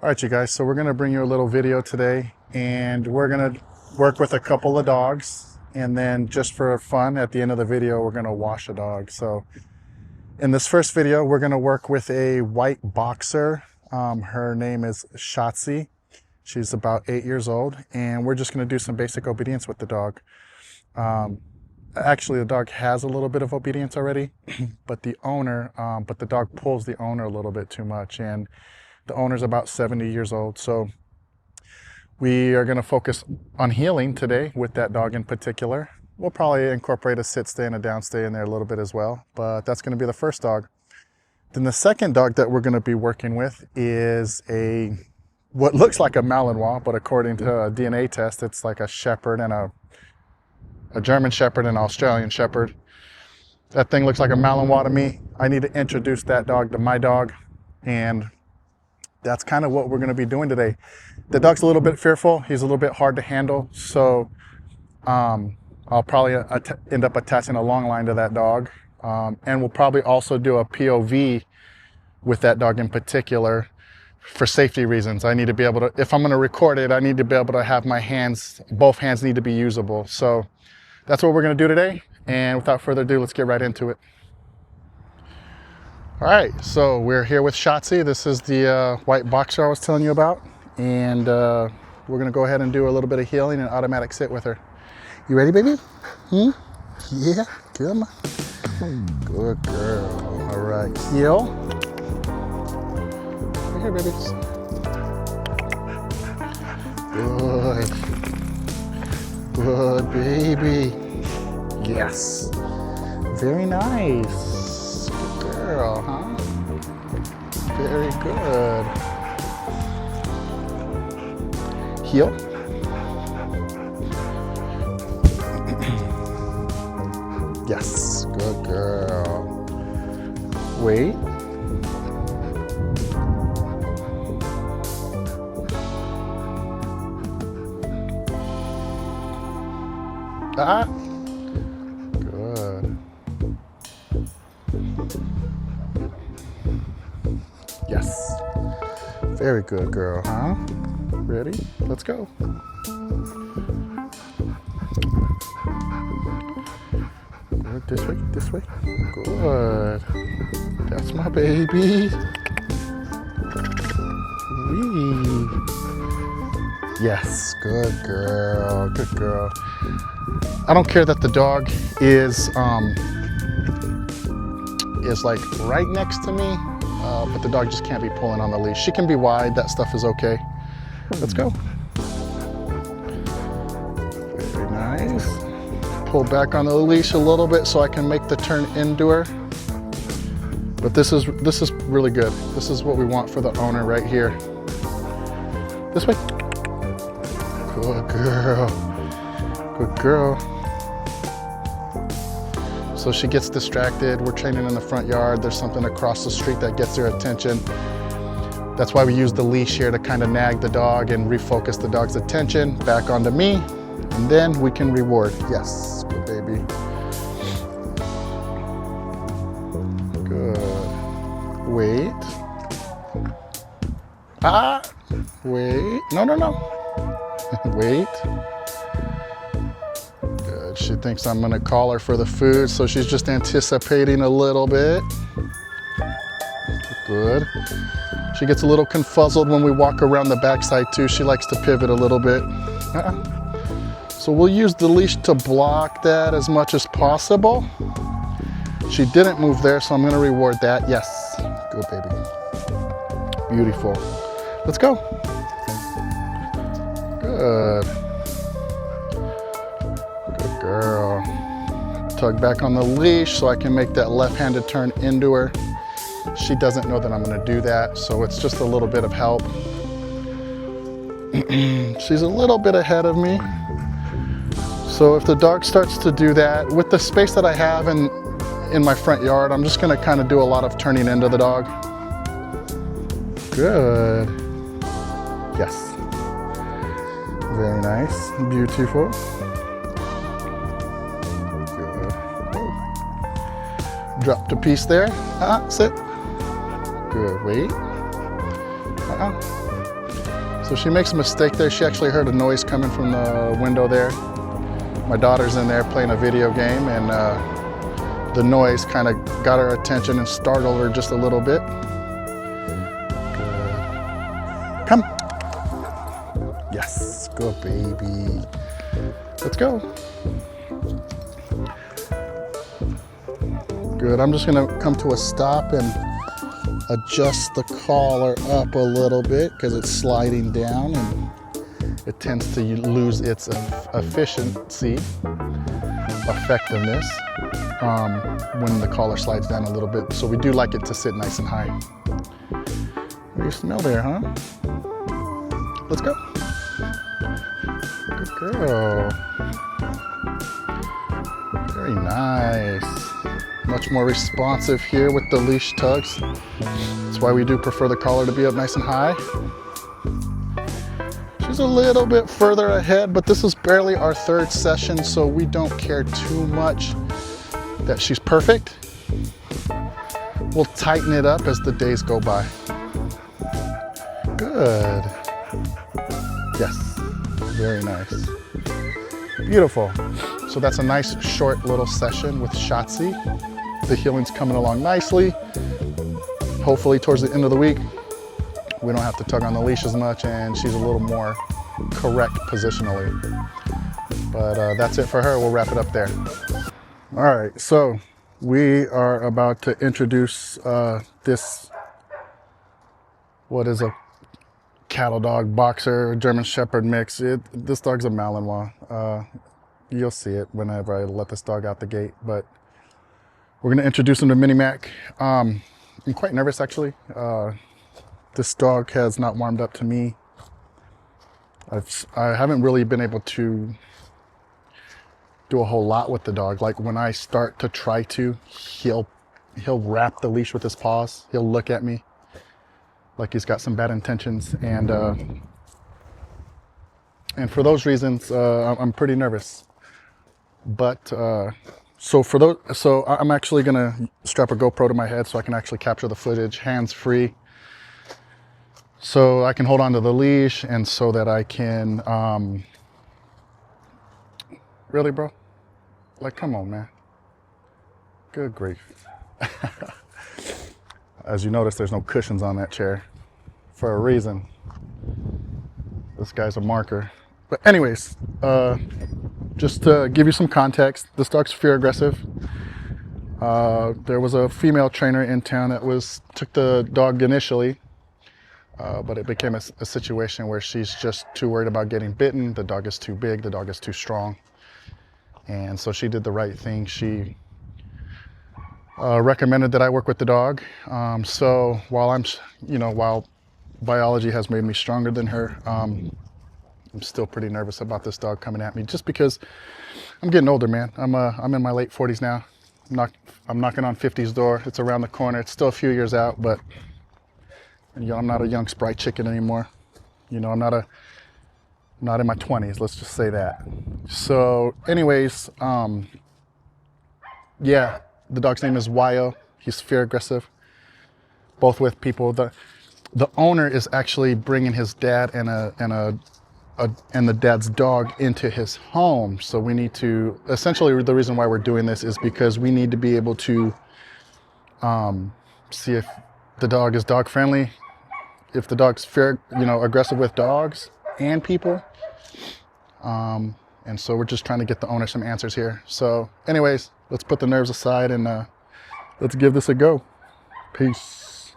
All right, you guys, so we're going to bring you a little video today, and we're going to work with a couple of dogs, and then just for fun, at the end of the video, we're going to wash a dog. So in this first video, we're going to work with a white boxer. Her name is Schatzi. She's about 8 years old, and we're just going to do some basic obedience with the dog. Actually, the dog has a little bit of obedience already, but the dog pulls the owner a little bit too much, and the owner's about 70 years old. So we are going to focus on healing today with that dog in particular. We'll probably incorporate a sit stay and a down stay in there a little bit as well, but that's going to be the first dog. Then the second dog that we're going to be working with is what looks like a Malinois, but according to a DNA test, it's like a shepherd and a German shepherd and an Australian shepherd. That thing looks like a Malinois to me. I need to introduce that dog to my dog, and that's kind of what we're going to be doing today. The dog's a little bit fearful. He's a little bit hard to handle. So I'll probably end up attaching a long line to that dog. And we'll probably also do a POV with that dog in particular for safety reasons. I need to be able to, if I'm going to record it, I need to be able to have my hands, both hands need to be usable. So that's what we're going to do today. And without further ado, let's get right into it. All right, so we're here with Schatzi. This is the white boxer I was telling you about. And we're gonna go ahead and do a little bit of healing and automatic sit with her. You ready, baby? Yeah, come on. Good girl. All right, heel. Right here, babies. Good. Good, baby. Yes. Very nice. Girl, huh? Very good. Heel. Yes, good girl. Wait. Ah. Good. Yes. Very good, girl, huh? Ready? Let's go. Good. This way. Good. That's my baby. Wee. Yes, good girl. Good girl. I don't care that the dog is like right next to me. But the dog just can't be pulling on the leash. She can be wide, that stuff is okay. Let's go. Very nice. Pull back on the leash a little bit so I can make the turn into her. But this is really good. This is what we want for the owner right here. This way. Good girl. Good girl. So she gets distracted. We're training in the front yard. There's something across the street that gets their attention. That's why we use the leash here to kind of nag the dog and refocus the dog's attention back onto me. And then we can reward. Yes, good baby. Good. Wait. Ah, wait. No. Wait. She thinks I'm gonna call her for the food, so she's just anticipating a little bit. Good. She gets a little confuzzled when we walk around the backside too. She likes to pivot a little bit. So we'll use the leash to block that as much as possible. She didn't move there, so I'm gonna reward that. Yes, good baby. Beautiful. Let's go. Good. Girl. Tug back on the leash so I can make that left-handed turn into her. She doesn't know that I'm going to do that, so it's just a little bit of help. She's a little bit ahead of me. So if the dog starts to do that, with the space that I have in my front yard, I'm just going to kind of do a lot of turning into the dog. Good. Yes. Very nice. Beautiful. Dropped a piece there. Sit. Good. Wait. So she makes a mistake there. She actually heard a noise coming from the window there. My daughter's in there playing a video game, and the noise kind of got her attention and startled her just a little bit. Good. Come. Yes, good baby. Let's go. Good, I'm just gonna come to a stop and adjust the collar up a little bit because it's sliding down and it tends to lose its efficiency, effectiveness, when the collar slides down a little bit. So we do like it to sit nice and high. What do you smell there, huh? Let's go. Good girl. Very nice. Much more responsive here with the leash tugs. That's why we do prefer the collar to be up nice and high. She's a little bit further ahead, but this is barely our third session, so we don't care too much that she's perfect. We'll tighten it up as the days go by. Good. Yes, very nice. Beautiful. So that's a nice short little session with Schatzi. The healing's coming along nicely. Hopefully towards the end of the week, we don't have to tug on the leash as much and she's a little more correct positionally. But that's it for her. We'll wrap it up there. All right, so we are about to introduce this, what is a cattle dog, boxer, German Shepherd mix. This dog's a Malinois. You'll see it whenever I let this dog out the gate, but we're gonna introduce him to Mini Mac. I'm quite nervous actually. This dog has not warmed up to me. I haven't really been able to do a whole lot with the dog. Like when I start to try to, he'll wrap the leash with his paws. He'll look at me like he's got some bad intentions, and for those reasons, I'm pretty nervous. But so I'm actually gonna strap a GoPro to my head so I can actually capture the footage hands-free, so I can hold on to the leash and so that I can, really, bro? Like, come on, man. Good grief. As you notice, there's no cushions on that chair for a reason. This guy's a marker. But anyways, just to give you some context, this dog's fear aggressive. There was a female trainer in town that took the dog initially, but it became a situation where she's just too worried about getting bitten. The dog is too big, the dog is too strong. And so she did the right thing. She recommended that I work with the dog. So while biology has made me stronger than her, I'm still pretty nervous about this dog coming at me, just because I'm getting older, man. I'm in my late 40s now. I'm knocking on 50's door. It's around the corner. It's still a few years out, but I'm not a young Sprite chicken anymore. I'm not in my 20s. Let's just say that. So, anyways, yeah, the dog's name is Wyo. He's fear aggressive. Both with people. The owner is actually bringing his dad and the dad's dog into his home. So we need to, essentially the reason why we're doing this is because we need to be able to see if the dog is dog friendly, if the dog's aggressive with dogs and people. And so we're just trying to get the owner some answers here. So anyways, let's put the nerves aside and let's give this a go. Peace.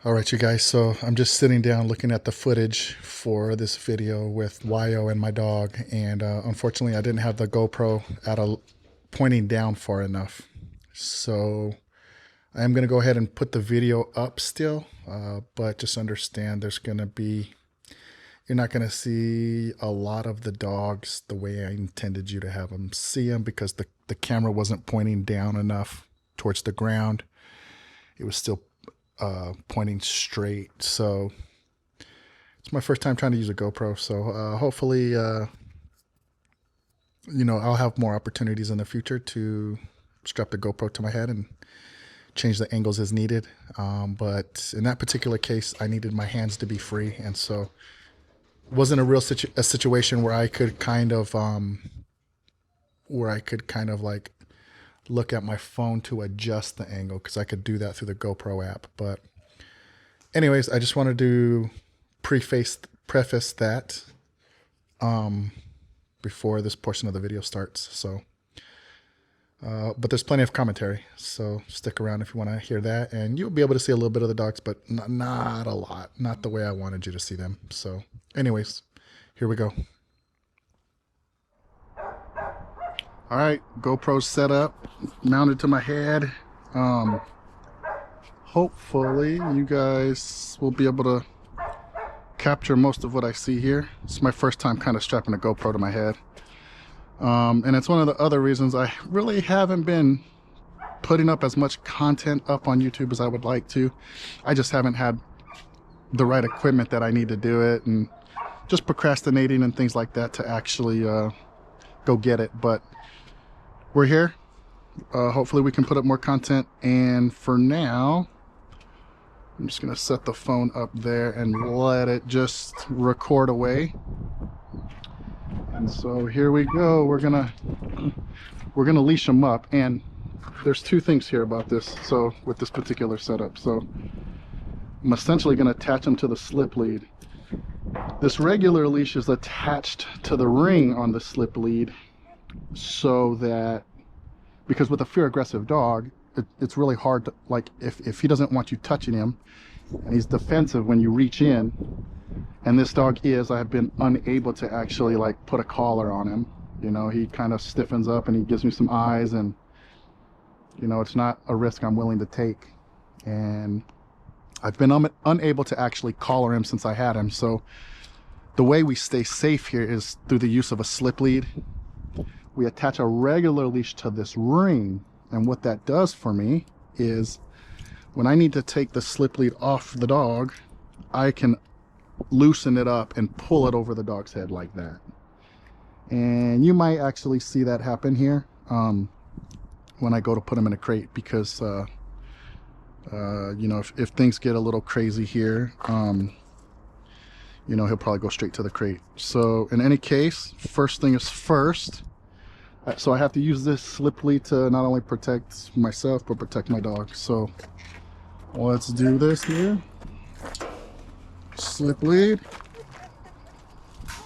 All right, you guys, so I'm just sitting down looking at the footage for this video with Wyo and my dog, and unfortunately I didn't have the GoPro pointing down far enough. So I'm going to go ahead and put the video up still, but just understand you're not going to see a lot of the dogs the way I intended you to have them see them, because the camera wasn't pointing down enough towards the ground. It was still pointing straight. So it's my first time trying to use a GoPro. So hopefully, I'll have more opportunities in the future to strap the GoPro to my head and change the angles as needed. But in that particular case, I needed my hands to be free. And so wasn't a situation where I could kind of like look at my phone to adjust the angle, because I could do that through the GoPro app. But anyways, I just wanted to preface that before this portion of the video starts. So but there's plenty of commentary, so stick around if you want to hear that, and you'll be able to see a little bit of the dogs, but not a lot, not the way I wanted you to see them. So anyways, here we go. All right, GoPro set up, mounted to my head. Hopefully you guys will be able to capture most of what I see here. It's my first time kind of strapping a GoPro to my head. And it's one of the other reasons I really haven't been putting up as much content up on YouTube as I would like to. I just haven't had the right equipment that I need to do it, and just procrastinating and things like that to actually go get it. But we're here. Hopefully we can put up more content, and for now I'm just gonna set the phone up there and let it just record away. And so here we go. We're gonna leash them up, and there's two things here about this. So with this particular setup, so I'm essentially gonna attach them to the slip lead. This regular leash is attached to the ring on the slip lead, so that, because with a fear aggressive dog, it's really hard to, like, if he doesn't want you touching him and he's defensive when you reach in, and this dog is, I have been unable to actually like put a collar on him. You know, he kind of stiffens up and he gives me some eyes, and you know, it's not a risk I'm willing to take. And I've been unable to actually collar him since I had him. So the way we stay safe here is through the use of a slip lead. We attach a regular leash to this ring, and what that does for me is when I need to take the slip lead off the dog, I can loosen it up and pull it over the dog's head like that. And you might actually see that happen here when I go to put him in a crate, because you know, if things get a little crazy here, you know, he'll probably go straight to the crate. So in any case, first thing is first. So I have to use this slip lead to not only protect myself, but protect my dog. So let's do this here. Slip lead.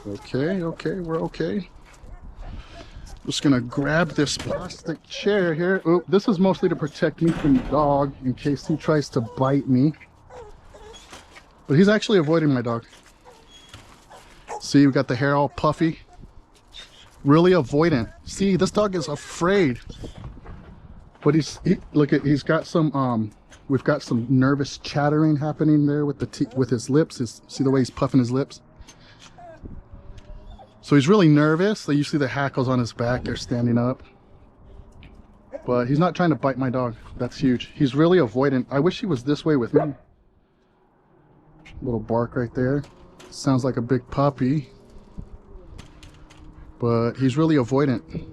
Okay, we're okay. Just gonna grab this plastic chair here. Oh, this is mostly to protect me from the dog in case he tries to bite me. But he's actually avoiding my dog. See, we got the hair all puffy. Really avoidant. See, this dog is afraid. But he's got some we've got some nervous chattering happening there with his lips. See the way he's puffing his lips? So he's really nervous. So you see the hackles on his back, they're standing up. But he's not trying to bite my dog. That's huge. He's really avoidant. I wish he was this way with me. Little bark right there. Sounds like a big puppy. But he's really avoidant.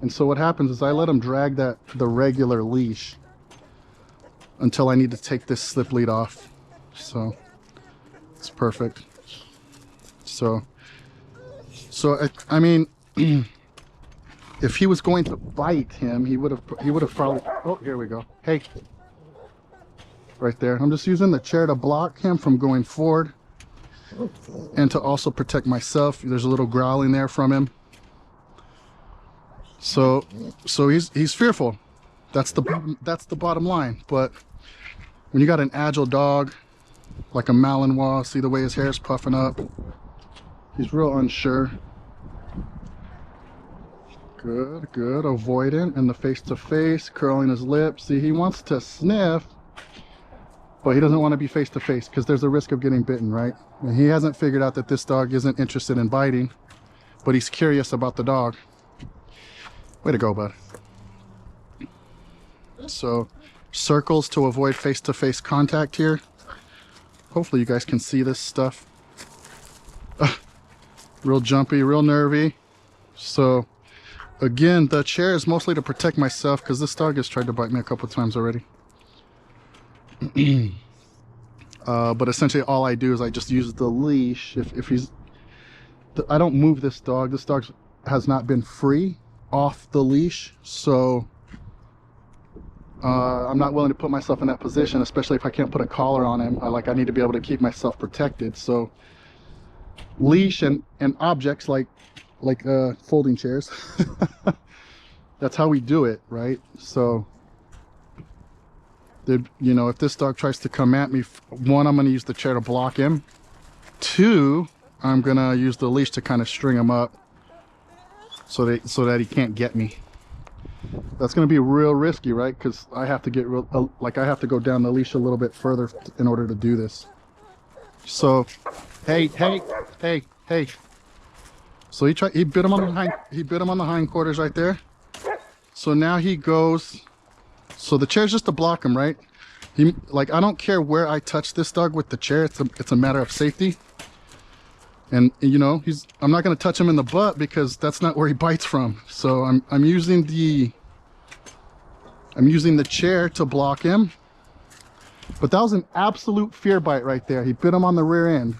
And so what happens is I let him drag the regular leash until I need to take this slip lead off. So it's perfect. So I mean, if he was going to bite him, he would have probably, oh, here we go. Hey, right there. I'm just using the chair to block him from going forward, and to also protect myself. There's a little growling there from him. So he's fearful. That's the bottom line. But when you got an agile dog like a Malinois, see the way his hair's puffing up? He's real unsure. Good, avoidant, and the face-to-face, curling his lips. See, he wants to sniff, but he doesn't want to be face-to-face because there's a risk of getting bitten, right? And he hasn't figured out that this dog isn't interested in biting, but he's curious about the dog. Way to go, bud. So, circles to avoid face-to-face contact here. Hopefully you guys can see this stuff. Real jumpy, real nervy. So again, the chair is mostly to protect myself because this dog has tried to bite me a couple times already. But essentially all I do is I just use the leash. If he's I don't move this dog. This dog has not been free off the leash, so I'm not willing to put myself in that position, especially if I can't put a collar on him. I need to be able to keep myself protected. So leash and objects like folding chairs. That's how we do it, right? So you know, if this dog tries to come at me, one, I'm going to use the chair to block him. Two, I'm going to use the leash to kind of string him up so that he can't get me. That's going to be real risky, right? Because I have to get I have to go down the leash a little bit further in order to do this. So, hey. So he bit him on the hindquarters right there. So now he goes. So the chair's just to block him, right? I don't care where I touch this dog with the chair. It's a matter of safety. And you know, I'm not going to touch him in the butt because that's not where he bites from. So I'm using the chair to block him. But that was an absolute fear bite right there. He bit him on the rear end.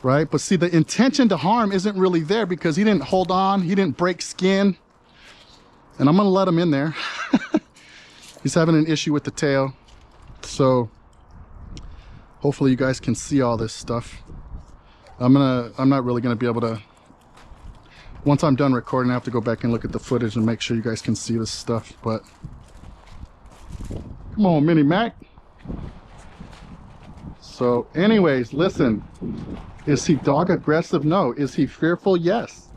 Right? But see, the intention to harm isn't really there because he didn't hold on, he didn't break skin. And I'm going to let him in there. He's having an issue with the tail. So hopefully you guys can see all this stuff. I'm not really going to be able to, once I'm done recording, I have to go back and look at the footage and make sure you guys can see this stuff. But come on, Mini Mac. So anyways, listen, is he dog aggressive? No. Is he fearful? Yes,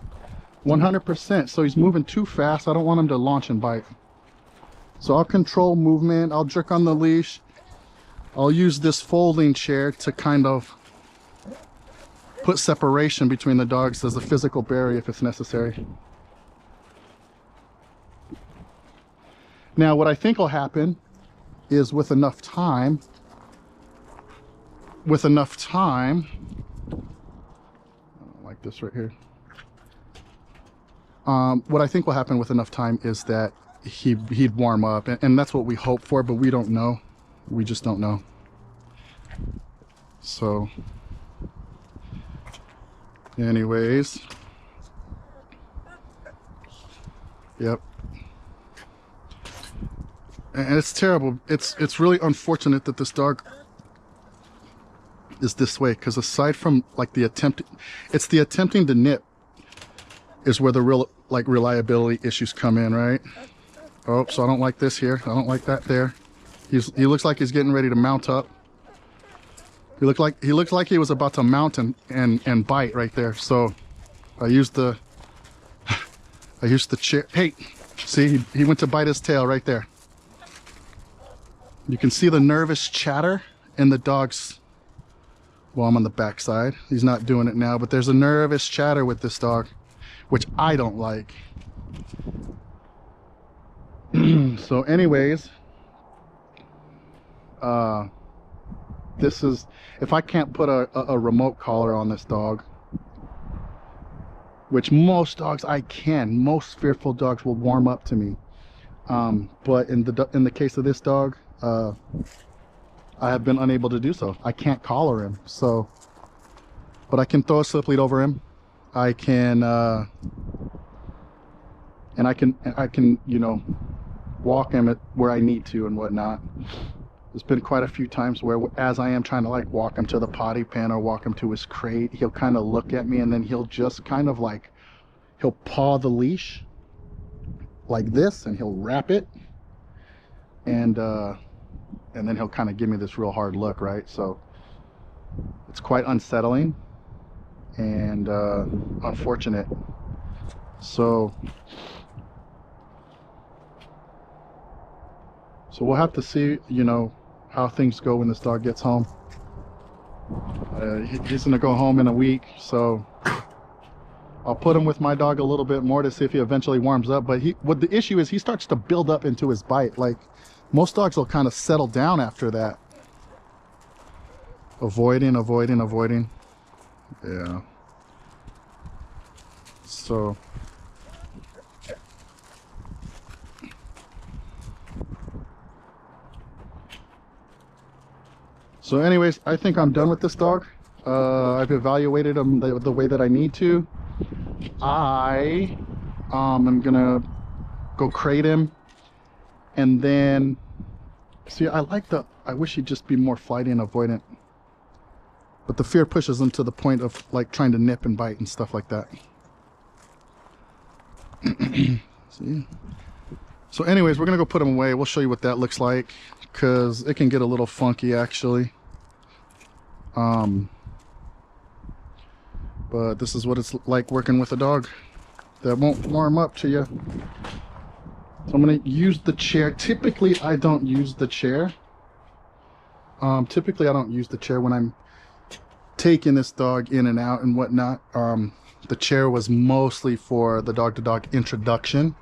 100%. So he's moving too fast. I don't want him to launch and bite. So I'll control movement. I'll jerk on the leash. I'll use this folding chair to kind of put separation between the dogs as a physical barrier if it's necessary. Now, what I think will happen is with enough time, I don't like this right here. What I think will happen with enough time is that he'd warm up, and that's what we hope for, but we don't know. We just don't know. So anyways, yep. And it's terrible. It's really unfortunate that this dog is this way, because aside from like the attempting to nip is where the real reliability issues come in, right? Oh, so I don't like this here. I don't like that there. He looks like he's getting ready to mount up. He looked like he was about to mount and bite right there. So I used the chair. Hey, see, he went to bite his tail right there. You can see the nervous chatter in the dog's. Well, I'm on the back side. He's not doing it now, but there's a nervous chatter with this dog, which I don't like. So anyways, this is, if I can't put a remote collar on this dog, which most dogs I can, most fearful dogs will warm up to me. But in the case of this dog, I have been unable to do so. I can't collar him. So, but I can throw a slip lead over him. I can, and I can, you know, walk him at where I need to and whatnot. There's been quite a few times where, as I am trying to like walk him to the potty pen or walk him to his crate, he'll kind of look at me and then he'll just kind of like, he'll paw the leash like this and he'll wrap it, and then he'll kind of give me this real hard look, right? So it's quite unsettling and unfortunate. So we'll have to see, you know, how things go when this dog gets home. He's gonna go home in a week, so I'll put him with my dog a little bit more to see if he eventually warms up. But what the issue is, he starts to build up into his bite. Like most dogs will kind of settle down after that. Avoiding. Yeah. So anyways, I think I'm done with this dog. I've evaluated them the way that I need to. I am gonna go crate him, and then see, I wish he'd just be more flighty and avoidant, but the fear pushes him to the point of like trying to nip and bite and stuff like that. See? So anyways, we're gonna go put him away. We'll show you what that looks like, because it can get a little funky actually. But this is what it's like working with a dog that won't warm up to you. So I'm gonna use the chair. Typically I don't use the chair. Typically I don't use the chair when I'm taking this dog in and out and whatnot. The chair was mostly for the dog-to-dog introduction,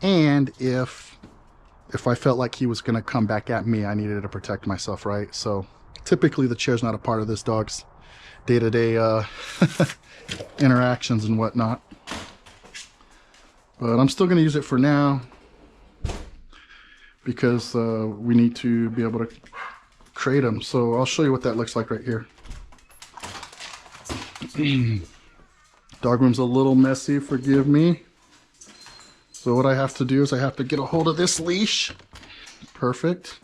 and if I felt like he was gonna come back at me, I needed to protect myself, right? So typically the chair's not a part of this dog's day-to-day interactions and whatnot, but I'm still going to use it for now because we need to be able to crate them. So I'll show you what that looks like right here. Dog room's a little messy, forgive me. So what I have to do is I have to get a hold of this leash. Perfect.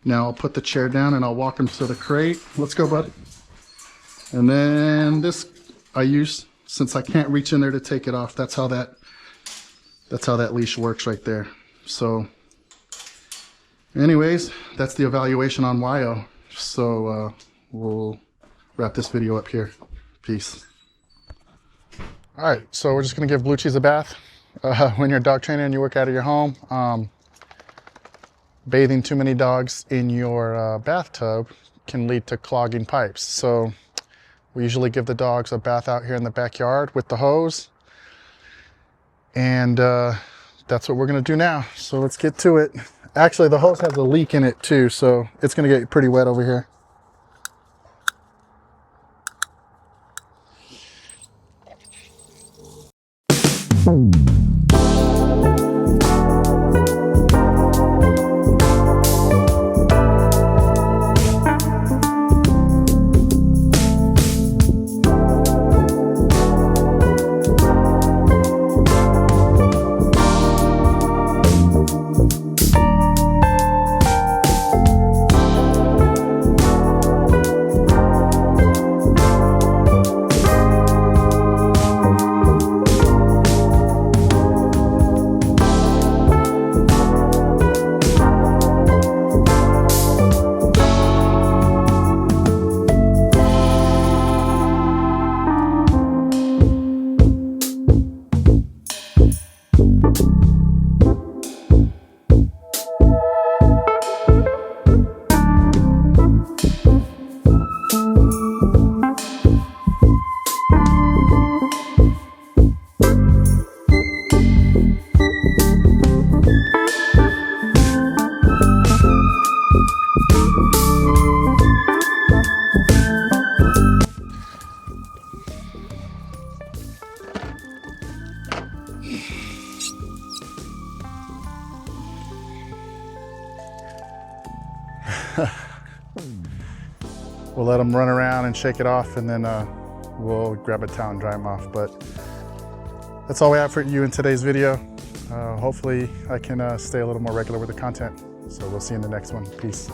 Now I'll put the chair down and I'll walk him to the crate. Let's go, bud. And then this I use, since I can't reach in there to take it off. That's how that leash works right there. So anyways, that's the evaluation on Wyo. So we'll wrap this video up here. Peace. All right, so we're just gonna give BlueCheese a bath. When you're a dog trainer and you work out of your home, bathing too many dogs in your bathtub can lead to clogging pipes. So we usually give the dogs a bath out here in the backyard with the hose. And that's what we're gonna do now. So let's get to it. Actually, the hose has a leak in it too, so it's gonna get pretty wet over here. We'll let them run around and shake it off, and then we'll grab a towel and dry them off. But that's all we have for you in today's video. Hopefully I can stay a little more regular with the content. So we'll see you in the next one. Peace.